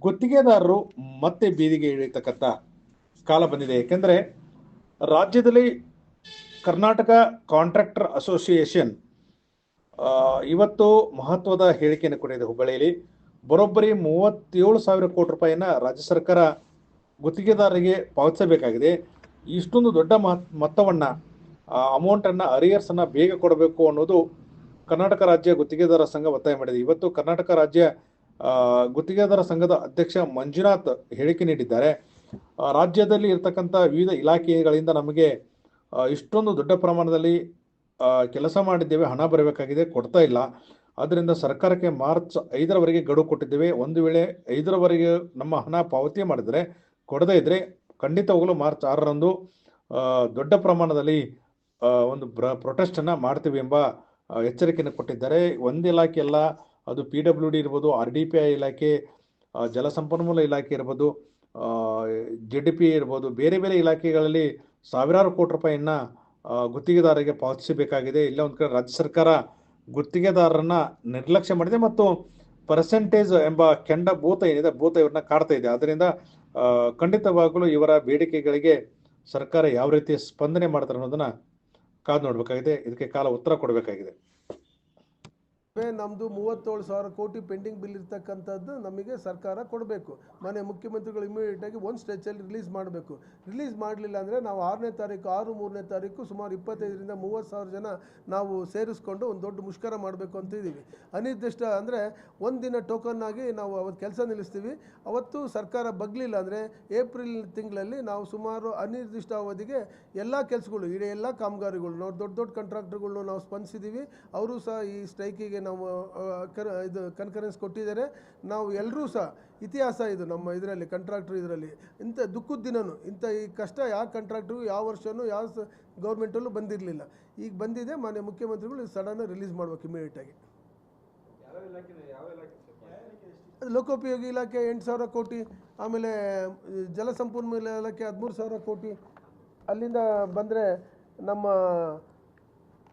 ಗುತ್ತಿಗೆದಾರರು ಮತ್ತೆ ಬೀದಿಗೆ ಇಳಿತಕ್ಕಂಥ ಕಾಲ ಬಂದಿದೆ. ಏಕೆಂದರೆ ರಾಜ್ಯದಲ್ಲಿ ಕರ್ನಾಟಕ ಕಾಂಟ್ರಾಕ್ಟರ್ ಅಸೋಸಿಯೇಷನ್ ಇವತ್ತು ಮಹತ್ವದ ಹೇಳಿಕೆಯನ್ನು ಕೊಟ್ಟಿದೆ. ಹುಬ್ಬಳ್ಳಿಯಲ್ಲಿ ಬರೋಬ್ಬರಿ 37,000 ಕೋಟಿ ರೂಪಾಯಿನ ರಾಜ್ಯ ಸರ್ಕಾರ ಗುತ್ತಿಗೆದಾರರಿಗೆ ಪಾವತಿಸಬೇಕಾಗಿದೆ. ಇಷ್ಟೊಂದು ದೊಡ್ಡ ಮೊತ್ತವನ್ನು ಅಮೌಂಟನ್ನು ಅರಿಯರ್ಸನ್ನು ಬೇಗ ಕೊಡಬೇಕು ಅನ್ನೋದು ಕರ್ನಾಟಕ ರಾಜ್ಯ ಗುತ್ತಿಗೆದಾರ ಸಂಘ ಒತ್ತಾಯ ಮಾಡಿದೆ. ಇವತ್ತು ಕರ್ನಾಟಕ ರಾಜ್ಯ ಗುತ್ತಿಗೆದಾರ ಸಂಘದ ಅಧ್ಯಕ್ಷ ಮಂಜುನಾಥ್ ಹೇಳಿಕೆ ನೀಡಿದ್ದಾರೆ. ರಾಜ್ಯದಲ್ಲಿ ಇರತಕ್ಕಂಥ ವಿವಿಧ ಇಲಾಖೆಗಳಿಂದ ನಮಗೆ ಇಷ್ಟೊಂದು ದೊಡ್ಡ ಪ್ರಮಾಣದಲ್ಲಿ ಕೆಲಸ ಮಾಡಿದ್ದೇವೆ, ಹಣ ಬರಬೇಕಾಗಿದೆ, ಕೊಡ್ತಾ ಇಲ್ಲ. ಆದ್ದರಿಂದ ಸರ್ಕಾರಕ್ಕೆ ಮಾರ್ಚ್ 5ರವರೆಗೆ ಗಡುವು ಕೊಟ್ಟಿದ್ದೇವೆ. ಒಂದು ವೇಳೆ 5ರವರೆಗೆ ನಮ್ಮ ಹಣ ಪಾವತಿ ಮಾಡಿದರೆ, ಕೊಡದೇ ಇದ್ದರೆ ಖಂಡಿತವಾಗಲೂ ಮಾರ್ಚ್ 6ರಂದು ದೊಡ್ಡ ಪ್ರಮಾಣದಲ್ಲಿ ಒಂದು ಪ್ರೊಟೆಸ್ಟನ್ನು ಮಾಡ್ತೀವಿ ಎಂಬ ಎಚ್ಚರಿಕೆಯನ್ನು ಕೊಟ್ಟಿದ್ದಾರೆ. ಒಂದು ಇಲಾಖೆ ಅಲ್ಲ, ಅದು PWD ಇರ್ಬೋದು, RDPI ಇಲಾಖೆ, ಜಲಸಂಪನ್ಮೂಲ ಇಲಾಖೆ ಇರ್ಬೋದು, JDP ಇರ್ಬೋದು, ಬೇರೆ ಬೇರೆ ಇಲಾಖೆಗಳಲ್ಲಿ ಸಾವಿರಾರು ಕೋಟಿ ರೂಪಾಯಿಯನ್ನು ಗುತ್ತಿಗೆದಾರರಿಗೆ ಪಾವತಿಸಬೇಕಾಗಿದೆ. ಇಲ್ಲ ಒಂದು ಕಡೆ ರಾಜ್ಯ ಸರ್ಕಾರ ಗುತ್ತಿಗೆದಾರರನ್ನ ನಿರ್ಲಕ್ಷ್ಯ ಮಾಡಿದೆ ಮತ್ತು ಪರ್ಸೆಂಟೇಜ್ ಎಂಬ ಕೆಂಡ ಭೂತ ಏನಿದೆ, ಭೂತ ಇವ್ರನ್ನ ಕಾಡ್ತಾ ಇದೆ. ಅದರಿಂದ ಖಂಡಿತವಾಗಲೂ ಇವರ ಬೇಡಿಕೆಗಳಿಗೆ ಸರ್ಕಾರ ಯಾವ ರೀತಿ ಸ್ಪಂದನೆ ಮಾಡ್ತಾರೆ ಅನ್ನೋದನ್ನ ಕಾದು ನೋಡಬೇಕಾಗಿದೆ. ಇದಕ್ಕೆ ಕಾಲ ಉತ್ತರ ಕೊಡಬೇಕಾಗಿದೆ. ನಮ್ಮದು 37,000 ಕೋಟಿ ಪೆಂಡಿಂಗ್ ಬಿಲ್ ಇರ್ತಕ್ಕಂಥದ್ದು ನಮಗೆ ಸರ್ಕಾರ ಕೊಡಬೇಕು. ಮಾನ್ಯ ಮುಖ್ಯಮಂತ್ರಿಗಳು ಇಮಿಡಿಯೇಟಾಗಿ ಒಂದು ಸ್ಟ್ರೆಚಲ್ಲಿ ರಿಲೀಸ್ ಮಾಡಬೇಕು. ರಿಲೀಸ್ ಮಾಡಲಿಲ್ಲ ಅಂದರೆ ನಾವು 6ನೇ ತಾರೀಕು 6/3ನೇ ತಾರೀಕು ಸುಮಾರು 25ರಿಂದ 30,000 ಜನ ನಾವು ಸೇರಿಸ್ಕೊಂಡು ಒಂದು ದೊಡ್ಡ ಮುಷ್ಕರ ಮಾಡಬೇಕು ಅಂತ ಇದ್ದೀವಿ. ಅನಿರ್ದಿಷ್ಟ ಅಂದರೆ ಒಂದಿನ ಟೋಕನ್ ಆಗಿ ನಾವು ಅವತ್ತು ಕೆಲಸ ನಿಲ್ಲಿಸ್ತೀವಿ. ಅವತ್ತು ಸರ್ಕಾರ ಬಗ್ಲಿಲ್ಲ ಅಂದರೆ ಏಪ್ರಿಲ್ ತಿಂಗಳಲ್ಲಿ ನಾವು ಸುಮಾರು ಅನಿರ್ದಿಷ್ಟ ಅವಧಿಗೆ ಎಲ್ಲ ಕೆಲಸಗಳು, ಇಡೀ ಎಲ್ಲ ಕಾಮಗಾರಿಗಳು, ನಾವು ದೊಡ್ಡ ದೊಡ್ಡ ಕಾಂಟ್ರಾಕ್ಟರ್ಗಳನ್ನ ನಾವು ಸ್ಪಂದಿಸಿದ್ದೀವಿ. ಅವರು ಸಹ ಈ ಸ್ಟ್ರೈಕಿಗೆ ನಾವು ಇದು ಕನ್ಕರೆನ್ಸ್ ಕೊಟ್ಟಿದ್ದಾರೆ. ನಾವು ಎಲ್ಲರೂ ಸಹ ಇತಿಹಾಸ ಇದು ನಮ್ಮ ಇದರಲ್ಲಿ ಕಾಂಟ್ರಾಕ್ಟರ್ ಇದರಲ್ಲಿ ಇಂಥ ದುಃಖದ ದಿನವೂ ಇಂಥ ಈ ಕಷ್ಟ ಯಾವ ಕಾಂಟ್ರಾಕ್ಟ್ರಿಗೂ ಯಾವ ವರ್ಷವೂ ಯಾವ ಗೌರ್ಮೆಂಟಲ್ಲೂ ಬಂದಿರಲಿಲ್ಲ. ಈಗ ಬಂದಿದೆ. ಮಾನ್ಯ ಮುಖ್ಯಮಂತ್ರಿಗಳು ಸಡನ್ ರಿಲೀಸ್ ಮಾಡ್ಬೇಕು ಇಮಿಡಿಯೇಟಾಗಿ. ಲೋಕೋಪಯೋಗಿ ಇಲಾಖೆ 8,000 ಕೋಟಿ, ಆಮೇಲೆ ಜಲಸಂಪನ್ಮೂಲ ಇಲಾಖೆ 13,000 ಕೋಟಿ, ಅಲ್ಲಿಂದ ಬಂದರೆ ನಮ್ಮ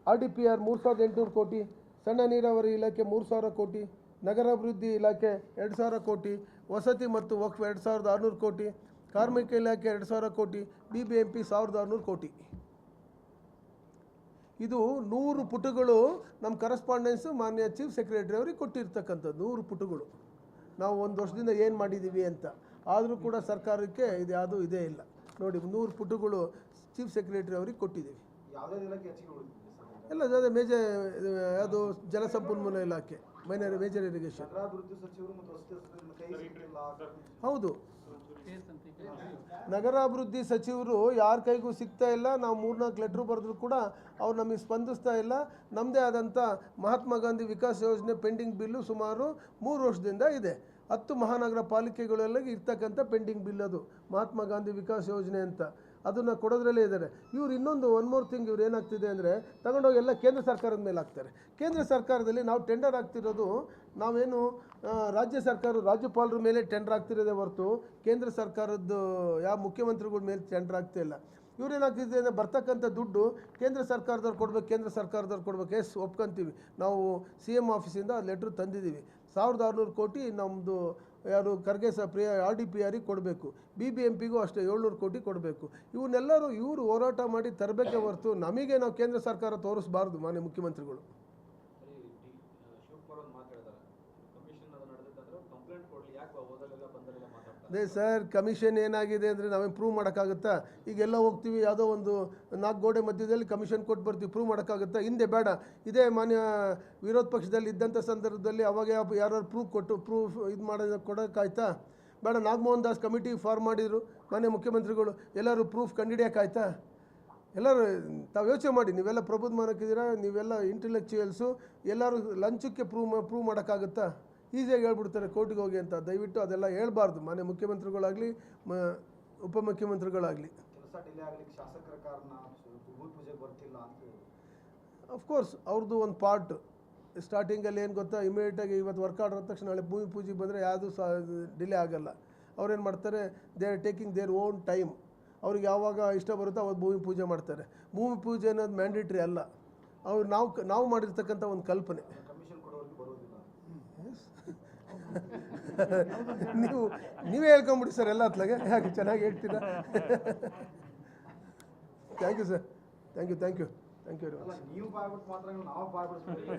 RDPR 3,800 ಕೋಟಿ, ಸಣ್ಣ ನೀರಾವರಿ ಇಲಾಖೆ 3,000 ಕೋಟಿ, ನಗರಾಭಿವೃದ್ಧಿ ಇಲಾಖೆ 2,000 ಕೋಟಿ, ವಸತಿ ಮತ್ತು ವಕ್ಫ್ 2,600 ಕೋಟಿ, ಕಾರ್ಮಿಕ ಇಲಾಖೆ 2,000 ಕೋಟಿ, BBMP 1,600 ಕೋಟಿ. ಇದು 100 ಪುಟಗಳು ನಮ್ಮ ಕರೆಸ್ಪಾಂಡೆನ್ಸು ಮಾನ್ಯ ಚೀಫ್ ಸೆಕ್ರೆಟರಿ ಅವ್ರಿಗೆ ಕೊಟ್ಟಿರ್ತಕ್ಕಂಥದ್ದು. 100 ಪುಟಗಳು ನಾವು ಒಂದು ವರ್ಷದಿಂದ ಏನು ಮಾಡಿದ್ದೀವಿ ಅಂತ. ಆದರೂ ಕೂಡ ಸರ್ಕಾರಕ್ಕೆ ಇದು ಯಾವುದೂ ಇದೇ ಇಲ್ಲ. ನೋಡಿ 100 ಪುಟಗಳು ಚೀಫ್ ಸೆಕ್ರೆಟರಿ ಅವ್ರಿಗೆ ಕೊಟ್ಟಿದ್ದೀವಿ. ಎಲ್ಲ ಅದೇ ಮೇಜರ್ ಯಾವುದು ಜಲಸಂಪನ್ಮೂಲ ಇಲಾಖೆ, ಮೇಜರ್ ಇರಿಗೇಷನ್. ಹೌದು, ನಗರಾಭಿವೃದ್ಧಿ ಸಚಿವರು ಯಾರ ಕೈಗೂ ಸಿಗ್ತಾ ಇಲ್ಲ. ನಾವು 3-4 ಲೆಟ್ರು ಬರೆದ್ರು ಕೂಡ ಅವ್ರು ನಮಗೆ ಸ್ಪಂದಿಸ್ತಾ ಇಲ್ಲ. ನಮ್ಮದೇ ಆದಂಥ ಮಹಾತ್ಮ ಗಾಂಧಿ ವಿಕಾಸ್ ಯೋಜನೆ ಪೆಂಡಿಂಗ್ ಬಿಲ್ಲು ಸುಮಾರು 3 ವರ್ಷದಿಂದ ಇದೆ. 10 ಮಹಾನಗರ ಪಾಲಿಕೆಗಳೆಲ್ಲ ಇರ್ತಕ್ಕಂಥ ಪೆಂಡಿಂಗ್ ಬಿಲ್ ಅದು ಮಹಾತ್ಮ ಗಾಂಧಿ ವಿಕಾಸ್ ಯೋಜನೆ ಅಂತ. ಅದನ್ನು ಕೊಡೋದ್ರಲ್ಲೇ ಇದ್ದಾರೆ ಇವರು. ಇನ್ನೊಂದು ಒನ್ ಮೋರ್ ಥಿಂಗ್, ಇವ್ರು ಏನಾಗ್ತಿದೆ ಅಂದರೆ ತಗೊಂಡೋಗಿ ಎಲ್ಲ ಕೇಂದ್ರ ಸರ್ಕಾರದ ಮೇಲೆ ಹಾಕ್ತಾರೆ. ಕೇಂದ್ರ ಸರ್ಕಾರದಲ್ಲಿ ನಾವು ಟೆಂಡರ್ ಆಗ್ತಿರೋದು, ನಾವೇನು ರಾಜ್ಯ ಸರ್ಕಾರ ರಾಜ್ಯಪಾಲರ ಮೇಲೆ ಟೆಂಡರ್ ಆಗ್ತಿರೋದೇ ಹೊರತು ಕೇಂದ್ರ ಸರ್ಕಾರದ್ದು ಯಾವ ಮುಖ್ಯಮಂತ್ರಿಗಳ ಮೇಲೆ ಟೆಂಡರ್ ಆಗ್ತಿಲ್ಲ. ಇವ್ರೇನಾಗ್ತಿದೆ ಅಂದರೆ ಬರ್ತಕ್ಕಂಥ ದುಡ್ಡು ಕೇಂದ್ರ ಸರ್ಕಾರದವ್ರು ಕೊಡ್ಬೇಕು, ಕೇಂದ್ರ ಸರ್ಕಾರದವ್ರು ಕೊಡ್ಬೇಕು. ಎಸ್, ಒಪ್ಕೊಂತೀವಿ. ನಾವು CM ಆಫೀಸಿಂದ ಲೆಟ್ರ್ ತಂದಿದ್ದೀವಿ. 1,600 ಕೋಟಿ ನಮ್ಮದು ಯಾರು ಖರ್ಗೆ ಪ್ರಿಯ RDPR ಕೊಡಬೇಕು. BBMPಗೂ ಅಷ್ಟೇ 700 ಕೋಟಿ ಕೊಡಬೇಕು. ಇವನ್ನೆಲ್ಲರೂ ಇವರು ಹೋರಾಟ ಮಾಡಿ ತರಬೇಕೇ ಹೊರತು ನಮಗೆ ನಾವು ಕೇಂದ್ರ ಸರ್ಕಾರ ತೋರಿಸಬಾರ್ದು. ಮಾನ್ಯ ಮುಖ್ಯಮಂತ್ರಿಗಳು ಅದೇ ಸರ್, ಕಮಿಷನ್ ಏನಾಗಿದೆ ಅಂದರೆ ನಾವೇನು ಪ್ರೂವ್ ಮಾಡೋಕ್ಕಾಗುತ್ತಾ? ಈಗೆಲ್ಲ ಹೋಗ್ತೀವಿ, ಯಾವುದೋ ಒಂದು 4 ಗೋಡೆ ಮಧ್ಯದಲ್ಲಿ ಕಮಿಷನ್ ಕೊಟ್ಟು ಬರ್ತೀವಿ, ಪ್ರೂವ್ ಮಾಡೋಕ್ಕಾಗುತ್ತಾ? ಹಿಂದೆ ಬೇಡ. ಇದೇ ಮಾನ್ಯ ವಿರೋಧ ಪಕ್ಷದಲ್ಲಿ ಇದ್ದಂಥ ಸಂದರ್ಭದಲ್ಲಿ ಅವಾಗ ಯಾರು ಪ್ರೂಫ್ ಇದು ಕೊಡೋಕ್ಕಾಯ್ತಾ? ಬೇಡ. ನಾಗಮೋಹನ್ ದಾಸ್ ಕಮಿಟಿ ಫಾರ್ಮ್ ಮಾಡಿದರು ಮಾನ್ಯ ಮುಖ್ಯಮಂತ್ರಿಗಳು. ಎಲ್ಲರೂ ಪ್ರೂಫ್ ಕಂಡುಹಿಡಿಯೋಕ್ಕಾಯ್ತಾ? ಎಲ್ಲರೂ ತಾವು ಯೋಚನೆ ಮಾಡಿ. ನೀವೆಲ್ಲ ಪ್ರಬುದ್ಧಮಾನಕ್ಕಿದ್ದೀರಾ, ನೀವೆಲ್ಲ ಇಂಟೆಲೆಕ್ಚುಯಲ್ಸು. ಎಲ್ಲರೂ ಲಂಚಕ್ಕೆ ಪ್ರೂವ್ ಮಾಡೋಕ್ಕಾಗುತ್ತಾ? ಈಸಿಯಾಗಿ ಹೇಳ್ಬಿಡ್ತಾರೆ ಕೋರ್ಟಿಗೆ ಹೋಗಿ ಅಂತ. ದಯವಿಟ್ಟು ಅದೆಲ್ಲ ಹೇಳ್ಬಾರ್ದು. ಮಾನ್ಯ ಮುಖ್ಯಮಂತ್ರಿಗಳಾಗಲಿ ಉಪಮುಖ್ಯಮಂತ್ರಿಗಳಾಗಲಿ. ಅಫ್ಕೋರ್ಸ್ ಅವ್ರದ್ದು ಒಂದು ಪಾರ್ಟ್. ಸ್ಟಾರ್ಟಿಂಗಲ್ಲಿ ಏನು ಗೊತ್ತಾ, ಇಮಿಡಿಯೇಟಾಗಿ ಇವತ್ತು ವರ್ಕ್ ಆರ್ಡರ್ ಆದ ತಕ್ಷಣ ನಾಳೆ ಭೂಮಿ ಪೂಜೆಗೆ ಬಂದರೆ ಯಾವುದೂ ಸಹ ಡಿಲೇ ಆಗಲ್ಲ. ಅವ್ರೇನು ಮಾಡ್ತಾರೆ, they are taking their own time. ಅವ್ರಿಗೆ ಯಾವಾಗ ಇಷ್ಟ ಬರುತ್ತೋ ಅವತ್ತು ಭೂಮಿ ಪೂಜೆ ಮಾಡ್ತಾರೆ. ಭೂಮಿ ಪೂಜೆ ಅನ್ನೋದು ಮ್ಯಾಂಡೇಟ್ರಿ ಅಲ್ಲ. ಅವ್ರು ನಾವು ಮಾಡಿರ್ತಕ್ಕಂಥ ಒಂದು ಕಲ್ಪನೆ. ನೀವೇ ಹೇಳ್ಕೊಂಬಿಡಿ ಸರ್ ಎಲ್ಲ ಹತ್ಲಾಗೆ, ಯಾಕೆ ಚೆನ್ನಾಗಿ ಹೇಳ್ತೀರಾ. Thank you sir, thank you very much. ನೀವು ಬಾಯ್ಬಿಟ್ಟು ಮಾತ್ರ ನಾವು ಬಾಯ್ಬಿಡ್ತೀವಿ.